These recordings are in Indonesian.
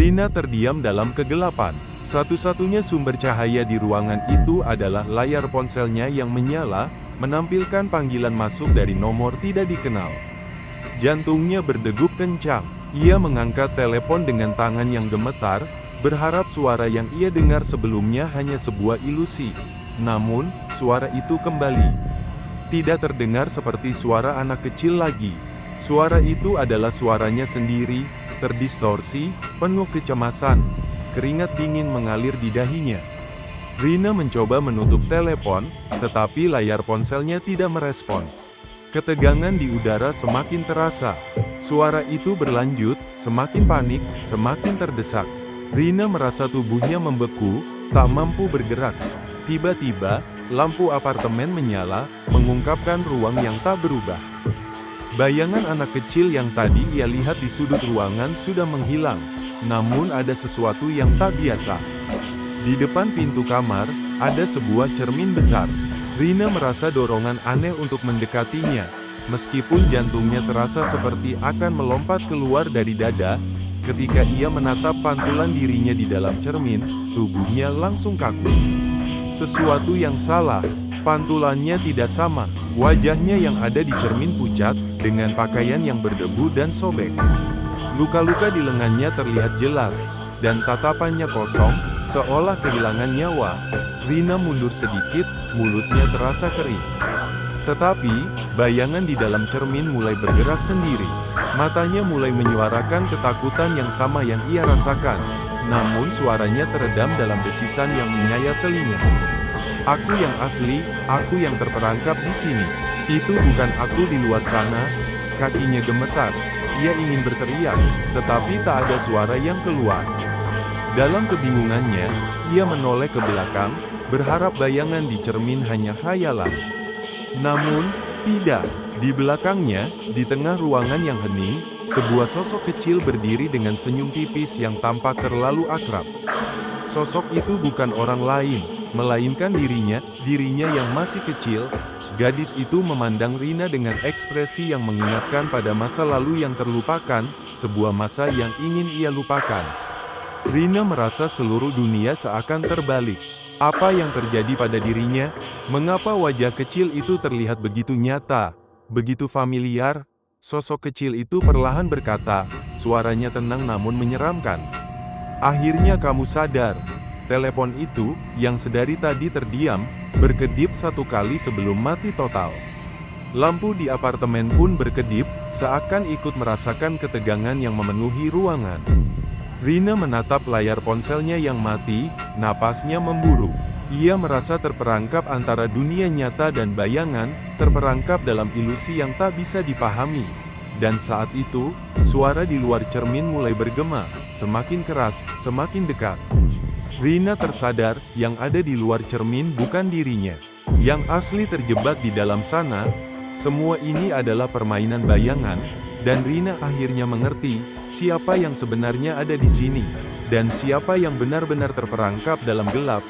Rina terdiam dalam kegelapan. Satu-satunya sumber cahaya di ruangan itu adalah layar ponselnya yang menyala, menampilkan panggilan masuk dari nomor tidak dikenal. Jantungnya berdegup kencang. Ia mengangkat telepon dengan tangan yang gemetar, berharap suara yang ia dengar sebelumnya hanya sebuah ilusi. Namun, suara itu kembali. Tidak terdengar seperti suara anak kecil lagi. Suara itu adalah suaranya sendiri, terdistorsi, penuh kecemasan. Keringat dingin mengalir di dahinya. Rina mencoba menutup telepon, tetapi layar ponselnya tidak merespons. Ketegangan di udara semakin terasa. Suara itu berlanjut, semakin panik, semakin terdesak. Rina merasa tubuhnya membeku, tak mampu bergerak. Tiba-tiba, lampu apartemen menyala, mengungkapkan ruang yang tak berubah. Bayangan anak kecil yang tadi ia lihat di sudut ruangan sudah menghilang. Namun ada sesuatu yang tak biasa. Di depan pintu kamar, ada sebuah cermin besar. Rina merasa dorongan aneh untuk mendekatinya. Meskipun jantungnya terasa seperti akan melompat keluar dari dada, ketika ia menatap pantulan dirinya di dalam cermin, tubuhnya langsung kaku. Sesuatu yang salah, pantulannya tidak sama. Wajahnya yang ada di cermin pucat, dengan pakaian yang berdebu dan sobek. Luka-luka di lengannya terlihat jelas, dan tatapannya kosong, seolah kehilangan nyawa. Rina mundur sedikit, mulutnya terasa kering. Tetapi, bayangan di dalam cermin mulai bergerak sendiri. Matanya mulai menyuarakan ketakutan yang sama yang ia rasakan. Namun suaranya teredam dalam desisan yang menyayat telinga. Aku yang asli, aku yang terperangkap di sini. Itu bukan aku di luar sana. Kakinya gemetar. Ia ingin berteriak, tetapi tak ada suara yang keluar. Dalam kebingungannya, ia menoleh ke belakang, berharap bayangan di cermin hanya khayalan. Namun, tidak. Di belakangnya, di tengah ruangan yang hening, sebuah sosok kecil berdiri dengan senyum tipis yang tampak terlalu akrab. Sosok itu bukan orang lain, melainkan dirinya yang masih kecil. Gadis itu memandang Rina dengan ekspresi yang mengingatkan pada masa lalu yang terlupakan, sebuah masa yang ingin ia lupakan. Rina merasa seluruh dunia seakan terbalik. Apa yang terjadi pada dirinya? Mengapa wajah kecil itu terlihat begitu nyata, begitu familiar? Sosok kecil itu perlahan berkata, suaranya tenang namun menyeramkan. Akhirnya kamu sadar. Telepon itu, yang sedari tadi terdiam, berkedip satu kali sebelum mati total. Lampu di apartemen pun berkedip, seakan ikut merasakan ketegangan yang memenuhi ruangan. Rina menatap layar ponselnya yang mati, napasnya memburu. Ia merasa terperangkap antara dunia nyata dan bayangan, terperangkap dalam ilusi yang tak bisa dipahami. Dan saat itu, suara di luar cermin mulai bergema, semakin keras, semakin dekat. Rina tersadar, yang ada di luar cermin bukan dirinya. Yang asli terjebak di dalam sana. Semua ini adalah permainan bayangan. Dan Rina akhirnya mengerti, siapa yang sebenarnya ada di sini, dan siapa yang benar-benar terperangkap dalam gelap.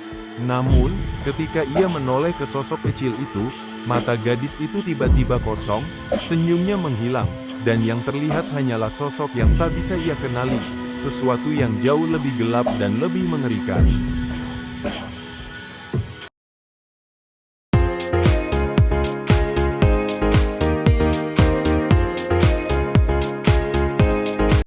Namun, ketika ia menoleh ke sosok kecil itu, mata gadis itu tiba-tiba kosong, senyumnya menghilang, dan yang terlihat hanyalah sosok yang tak bisa ia kenali, sesuatu yang jauh lebih gelap dan lebih mengerikan.